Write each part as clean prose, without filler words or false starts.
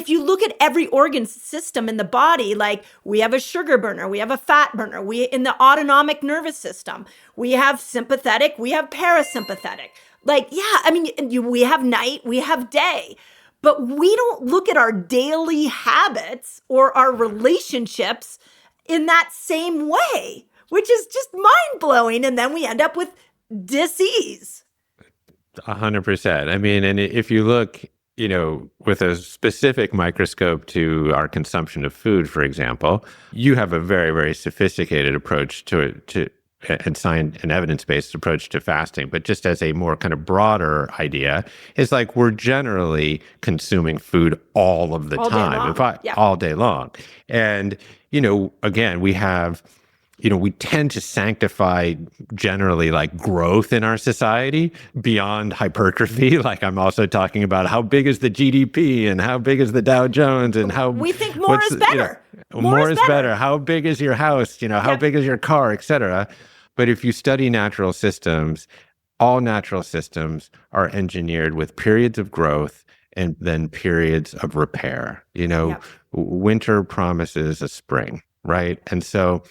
if you look at every organ system in the body, like we have a sugar burner, we have a fat burner, we in the autonomic nervous system, we have sympathetic, we have parasympathetic. Like, yeah, I mean, we have night, we have day, but we don't look at our daily habits or our relationships in that same way, which is just mind blowing. And then we end up with disease. 100%. I mean, and if you look, with a specific microscope to our consumption of food, for example, you have a very, very sophisticated approach to and science and evidence-based approach to fasting. But just as a more kind of broader idea, is like we're generally consuming food all of the time, all day long. And, again, we have, we tend to sanctify generally like growth in our society beyond hypertrophy. Like I'm also talking about how big is the GDP and how big is the Dow Jones and how we think more is better. More is better. How big is your house? How big is your car, et cetera. But if you study natural systems, all natural systems are engineered with periods of growth and then periods of repair. Winter promises a spring, right? And so,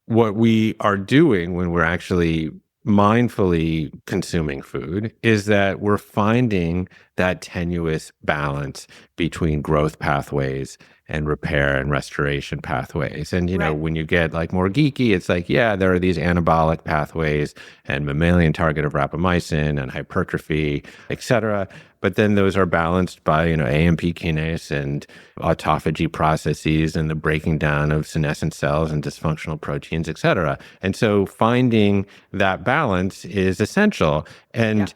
what we are doing when we're actually mindfully consuming food is that we're finding that tenuous balance between growth pathways and repair and restoration pathways. And, when you get like more geeky, it's like, yeah, there are these anabolic pathways and mammalian target of rapamycin and hypertrophy, et cetera. But then those are balanced by, AMP kinase and autophagy processes and the breaking down of senescent cells and dysfunctional proteins, et cetera. And so finding that balance is essential. And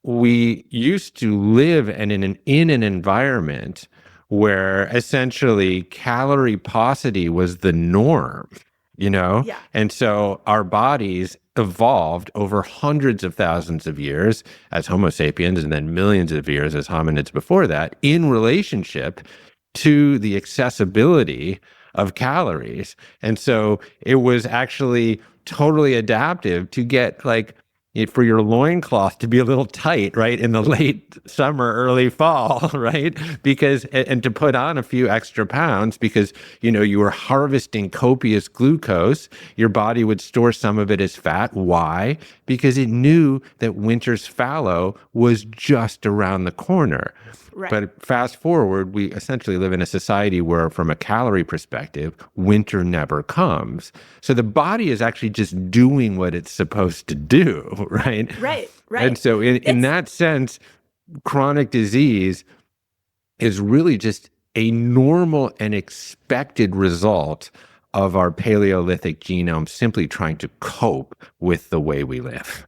we used to live in an environment where essentially calorie paucity was the norm, And so our bodies evolved over hundreds of thousands of years as Homo sapiens and then millions of years as hominids before that in relationship to the accessibility of calories. And so it was actually totally adaptive to get like for your loincloth to be a little tight, right, in the late summer, early fall, right? Because, and to put on a few extra pounds because, you were harvesting copious glucose, your body would store some of it as fat. Why? Because it knew that winter's fallow was just around the corner. Right. But fast forward, we essentially live in a society where, from a calorie perspective, winter never comes. So the body is actually just doing what it's supposed to do, right? Right. And so in that sense, chronic disease is really just a normal and expected result of our Paleolithic genome simply trying to cope with the way we live.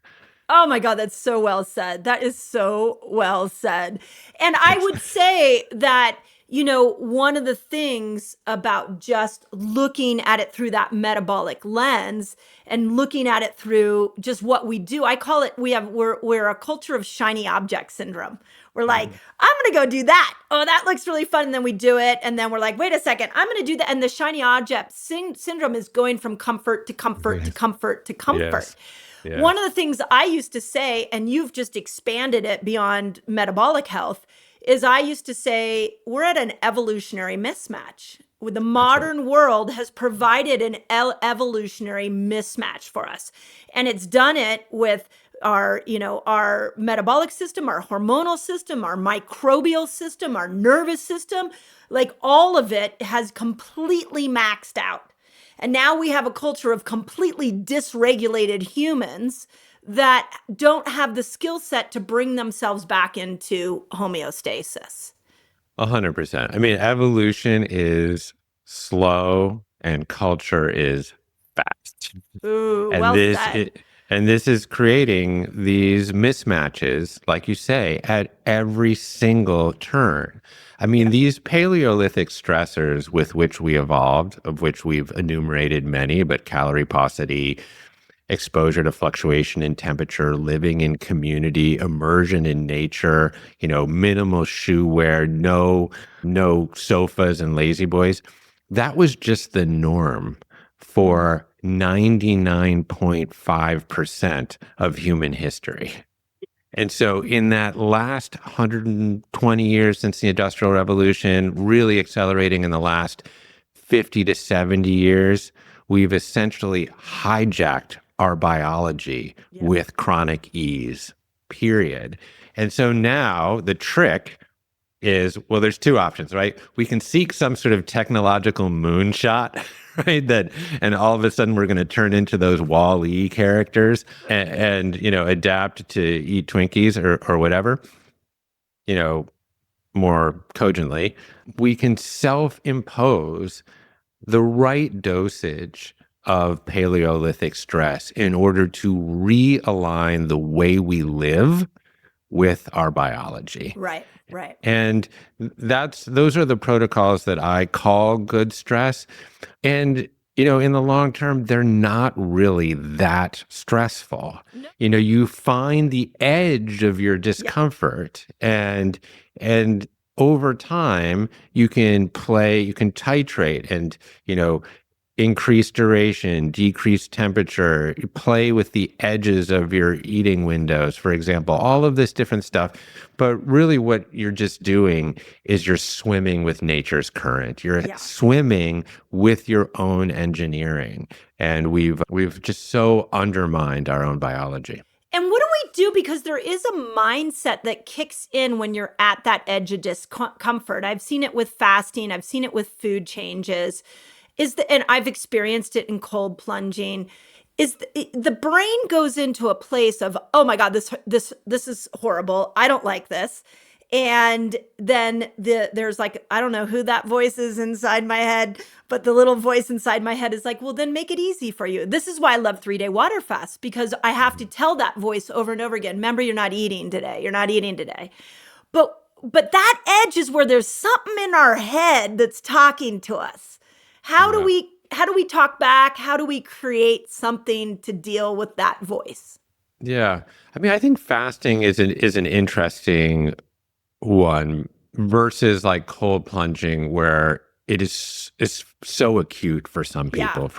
Oh my God, that's so well said. That is so well said. And I would say that, one of the things about just looking at it through that metabolic lens and looking at it through just what we do, I call it, we're a culture of shiny object syndrome. We're like, I'm going to go do that. Oh, that looks really fun. And then we do it. And then we're like, wait a second, I'm going to do that. And the shiny object syndrome is going from comfort to comfort to comfort to comfort. Yes. Yeah. One of the things I used to say, and you've just expanded it beyond metabolic health, is I used to say we're at an evolutionary mismatch. The modern world has provided an evolutionary mismatch for us. And it's done it with our metabolic system, our hormonal system, our microbial system, our nervous system. Like all of it has completely maxed out. And now we have a culture of completely dysregulated humans that don't have the skill set to bring themselves back into homeostasis. 100%. I mean, evolution is slow and culture is fast. Ooh, and well said. And this is creating these mismatches, like you say, at every single turn. I mean, these Paleolithic stressors with which we evolved, of which we've enumerated many, but calorie paucity, exposure to fluctuation in temperature, living in community, immersion in nature, minimal shoe wear, no sofas and lazy boys. That was just the norm for 99.5% of human history. And so in that last 120 years since the Industrial Revolution, really accelerating in the last 50 to 70 years, we've essentially hijacked our biology Yeah. with chronic ease, period. And so now the trick is, well, there's two options, right? We can seek some sort of technological moonshot, right? And all of a sudden we're going to turn into those Wall-E characters and adapt to eat Twinkies or whatever, you know, more cogently. We can self-impose the right dosage of Paleolithic stress in order to realign the way we live with our biology. Right. Right. And those are the protocols that I call good stress. And, in the long term, they're not really that stressful. No. You find the edge of your Yeah. discomfort and over time you can titrate and, increase duration, decrease temperature, play with the edges of your eating windows, for example, all of this different stuff. But really what you're just doing is you're swimming with nature's current. You're swimming with your own engineering. And we've just so undermined our own biology. And what do we do? Because there is a mindset that kicks in when you're at that edge of discomfort. I've seen it with fasting. I've seen it with food changes. And I've experienced it in cold plunging. The brain goes into a place of, oh my God, this is horrible. I don't like this. And then there's like, I don't know who that voice is inside my head, but the little voice inside my head is like, well, then make it easy for you. This is why I love 3-day water fast, because I have to tell that voice over and over again. Remember, you're not eating today. You're not eating today. But that edge is where there's something in our head that's talking to us. How do we talk back? How do we create something to deal with that voice? Yeah. I mean, I think fasting is an interesting one versus like cold plunging, where it is so acute for some people.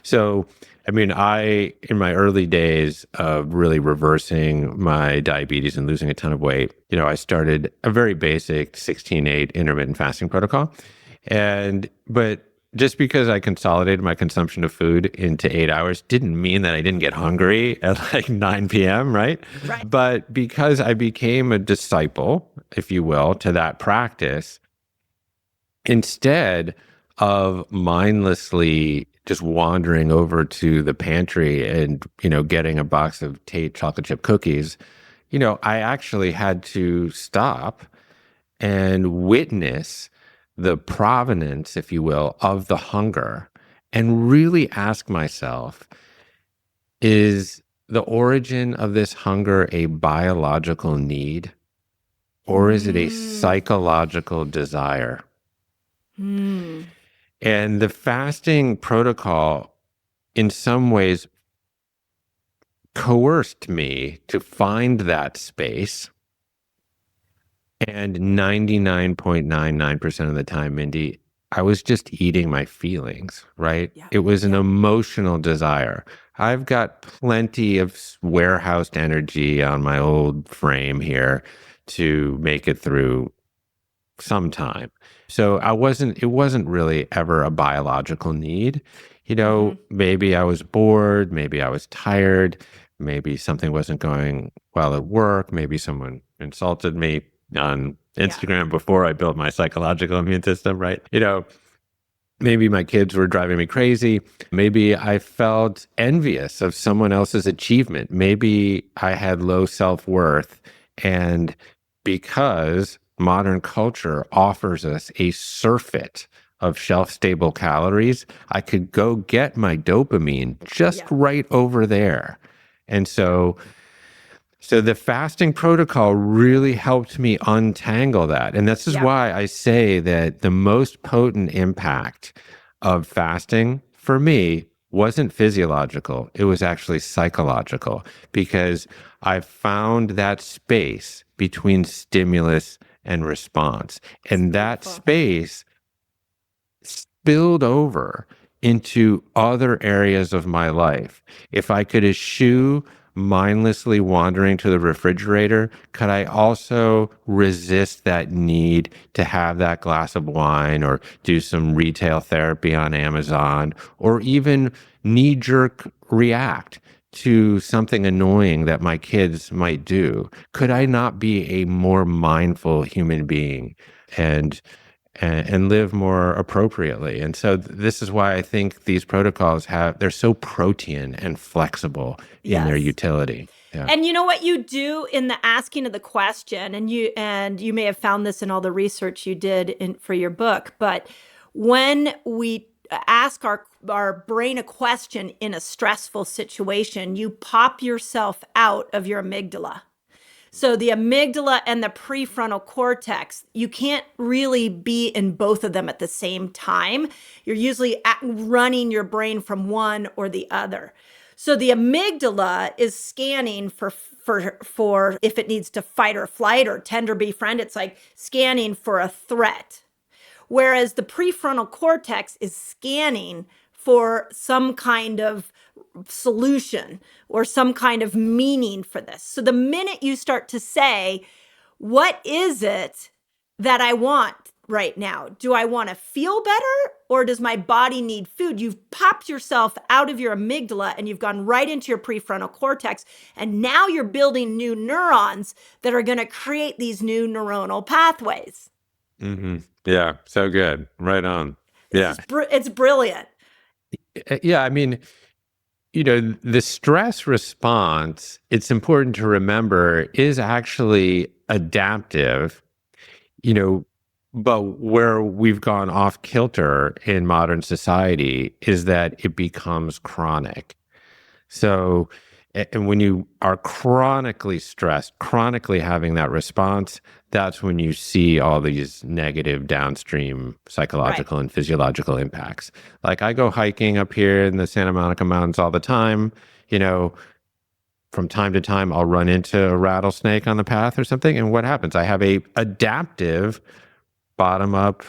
So I mean, in my early days of really reversing my diabetes and losing a ton of weight, I started a very basic 16/8 intermittent fasting protocol. But just because I consolidated my consumption of food into 8 hours didn't mean that I didn't get hungry at like 9 p.m., right? Right. But because I became a disciple, if you will, to that practice, instead of mindlessly just wandering over to the pantry and, getting a box of Tate chocolate chip cookies, I actually had to stop and witness the provenance, if you will, of the hunger and really ask myself, is the origin of this hunger a biological need, or is it a psychological desire? And the fasting protocol in some ways coerced me to find that space. And 99.99% of the time, Mindy, I was just eating my feelings, right? Yeah. It was an emotional desire. I've got plenty of warehoused energy on my old frame here to make it through some time. So it wasn't really ever a biological need. Maybe I was bored, maybe I was tired, maybe something wasn't going well at work, maybe someone insulted me on Instagram before I built my psychological immune system, right? Maybe my kids were driving me crazy. Maybe I felt envious of someone else's achievement. Maybe I had low self-worth. And because modern culture offers us a surfeit of shelf-stable calories, I could go get my dopamine just right over there. And so the fasting protocol really helped me untangle that. And this is why I say that the most potent impact of fasting for me wasn't physiological. It was actually psychological, because I found that space between stimulus and response. And that space spilled over into other areas of my life. If I could eschew mindlessly wandering to the refrigerator, could I also resist that need to have that glass of wine or do some retail therapy on Amazon or even knee jerk react to something annoying that my kids might do? Could I Yeah. not be a more mindful human being and and live more appropriately? And so this is why I think these protocols they're so protean and flexible in their Yes. utility. Yeah. And you know what you do in the asking of the question, and you may have found this in all the research you did for your book, but when we ask our brain a question in a stressful situation, you pop yourself out of your amygdala. So the amygdala and the prefrontal cortex, you can't really be in both of them at the same time. You're usually running your brain from one or the other. So the amygdala is scanning for if it needs to fight or flight or tend or befriend. It's like scanning for a threat. Whereas the prefrontal cortex is scanning for some kind of solution or some kind of meaning for this. So the minute you start to say, what is it that I want right now? Do I want to feel better or does my body need food? You've popped yourself out of your amygdala and you've gone right into your prefrontal cortex. And now you're building new neurons that are going to create these new neuronal pathways. Hmm. Yeah. So good. Right on. Yeah. It's brilliant. Yeah. I mean, the stress response, it's important to remember, is actually adaptive, you know, but where we've gone off kilter in modern society is that it becomes chronic. So, and when you are chronically stressed, chronically having that response, that's when you see all these negative downstream Right. psychological and physiological impacts. Like I go hiking up here in the Santa Monica Mountains all the time. You know, from time to time, I'll run into a rattlesnake on the path or something. And what happens? I have a adaptive bottom up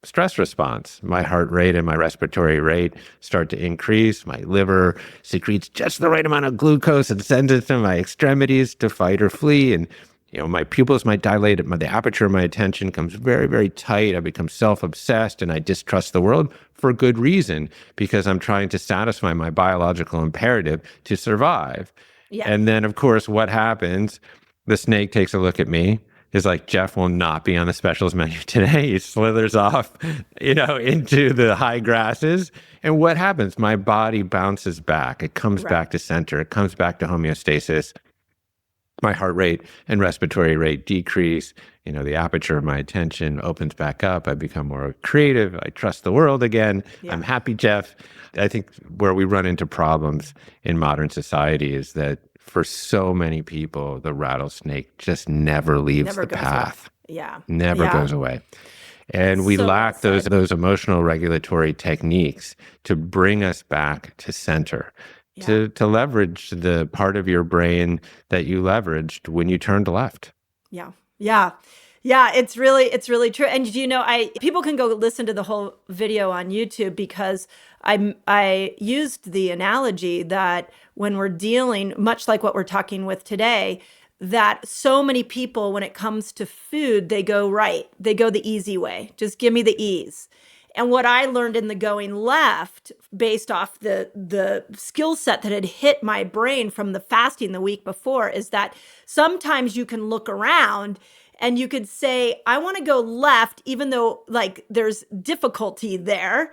stress response. My heart rate and my respiratory rate start to increase. My liver secretes just the right amount of glucose and sends it to my extremities to fight or flee. And, my pupils might dilate. The aperture of my attention comes very, very tight. I become self-obsessed and I distrust the world for good reason because I'm trying to satisfy my biological imperative to survive. Yes. And then, of course, what happens? The snake takes a look at me, is like, Jeff will not be on the specials menu today. He slithers off, into the high grasses. And what happens? My body bounces back. It comes Right. back to center. It comes back to homeostasis. My heart rate and respiratory rate decrease. The aperture of my attention opens back up. I become more creative. I trust the world again. Yeah. I'm happy, Jeff. I think where we run into problems in modern society is that for so many people, the rattlesnake just never leaves Never the goes path, away. Yeah. never Yeah. goes away. And we So well lack those said. emotional regulatory techniques to bring us back to center, Yeah. to leverage the part of your brain that you leveraged when you turned left. Yeah. Yeah. Yeah, it's really true. And I people can go listen to the whole video on YouTube because I used the analogy that when we're dealing, much like what we're talking with today, that so many people, when it comes to food, they go right. They go the easy way. Just give me the ease. And what I learned in the going left, based off the skill set that had hit my brain from the fasting the week before, is that sometimes you can look around and you could say, I want to go left, even though like there's difficulty there,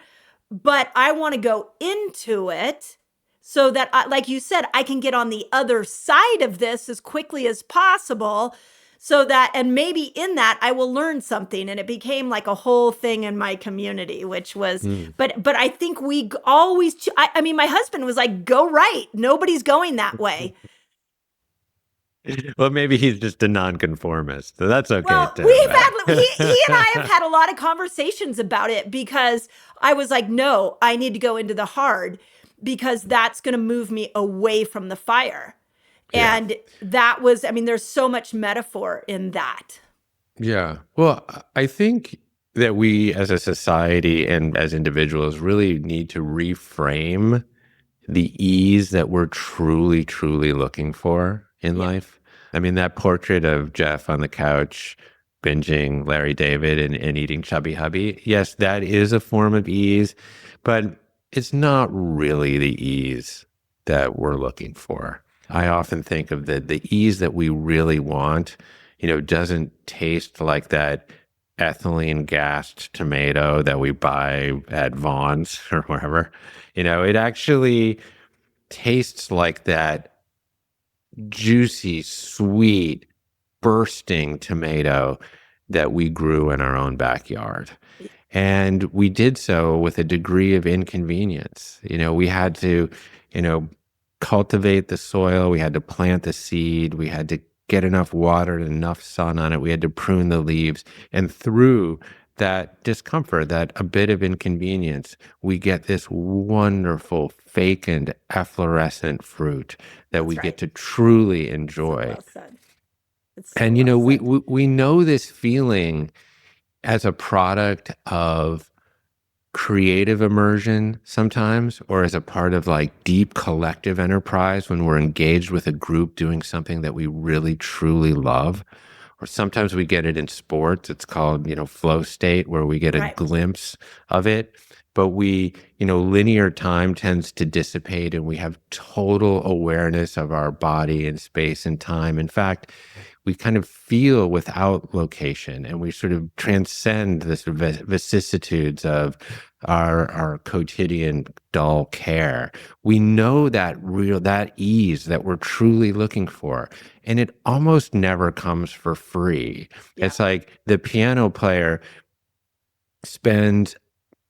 but I want to go into it so that, like you said, I can get on the other side of this as quickly as possible. So that, and maybe in that, I will learn something. And it became like a whole thing in my community, which was, but I think we always, I mean, my husband was like, go right. Nobody's going that way. Well, maybe he's just a nonconformist, so that's okay Well, too. But he and I have had a lot of conversations about it because I was like, no, I need to go into the hard because that's going to move me away from the fire. yeah, And that was, I mean, there's so much metaphor in that. yeah. Well, I think that we as a society and as individuals really need to reframe the ease that we're truly, truly looking for in Yeah. life. I mean, that portrait of Jeff on the couch binging Larry David and eating Chubby Hubby, yes, that is a form of ease, but it's not really the ease that we're looking for. I often think of the ease that we really want, doesn't taste like that ethylene gassed tomato that we buy at Vaughn's or wherever. It actually tastes like that juicy, sweet, bursting tomato that we grew in our own backyard. And we did so with a degree of inconvenience. We had to, you know, cultivate the soil. We had to plant the seed. We had to get enough water and enough sun on it. We had to prune the leaves. And through that discomfort, that a bit of inconvenience, we get this wonderful, fecund, efflorescent fruit that we get to truly So enjoy. well said. It's so And, well we, said. we know this feeling as a product of creative immersion sometimes, or as a part of like deep collective enterprise when we're engaged with a group doing something that we really truly love. Or sometimes we get it in sports. It's called, flow state, where we get a Right. glimpse of it. But linear time tends to dissipate and we have total awareness of our body and space and time. In fact, we kind of feel without location, and we sort of transcend the sort of vicissitudes of our quotidian dull care. We know that ease that we're truly looking for, and it almost never comes for free. Yeah. It's like the piano player spends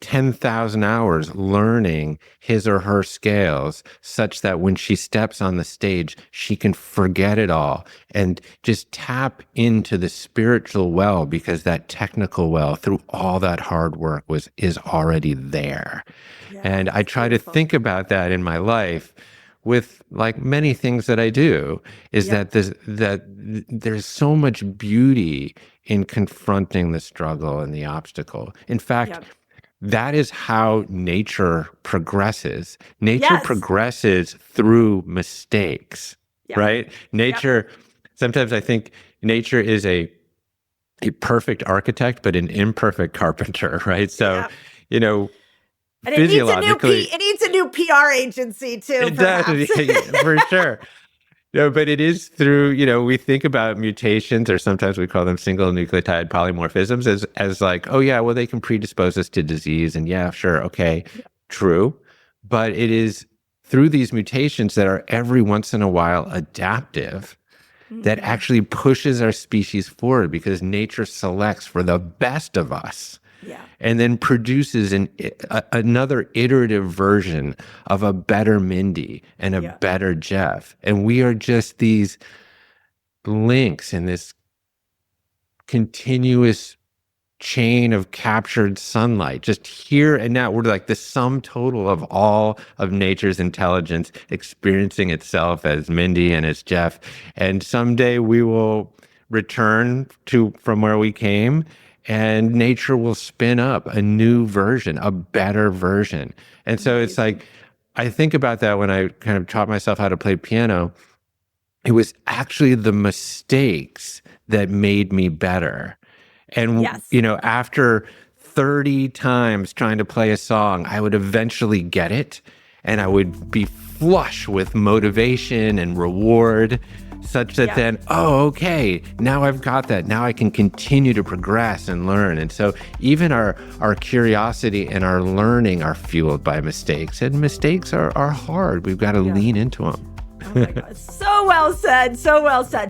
10,000 hours learning his or her scales such that when she steps on the stage, she can forget it all and just tap into the spiritual well, because that technical well through all that hard work is already there. Yeah, And I it's try to beautiful. think about that in my life with like many things that I do, is Yep. that there's so much beauty in confronting the struggle and the obstacle. In fact, Yep. that is how nature progresses. Nature Yes. progresses through mistakes, Yep. right? Nature, sometimes I think nature is a perfect architect, but an imperfect carpenter, right? So, Yep. you know, And it physiologically, needs a new PR agency too, it does, perhaps. for sure. No, but it is through, we think about mutations, or sometimes we call them single nucleotide polymorphisms, as like, oh yeah, well, they can predispose us to disease. And yeah, sure. Okay. True. But it is through these mutations that are every once in a while adaptive that Mhm. actually pushes our species forward, because nature selects for the best of us. Yeah. And then produces another iterative version of a better Mindy and a Yeah. better Jeff. And we are just these links in this continuous chain of captured sunlight, just here and now. We're like the sum total of all of nature's intelligence experiencing itself as Mindy and as Jeff. And someday we will return from where we came, and nature will spin up a new version, a better version. And so it's like, I think about that when I kind of taught myself how to play piano. It was actually the mistakes that made me better. And, Yes. after 30 times trying to play a song, I would eventually get it, and I would be flush with motivation and reward, such that then, oh, okay, now I've got that. Now I can continue to progress and learn. And so even our curiosity and our learning are fueled by mistakes, and mistakes are hard. We've got to lean into them. Oh my God. So well said. So well said.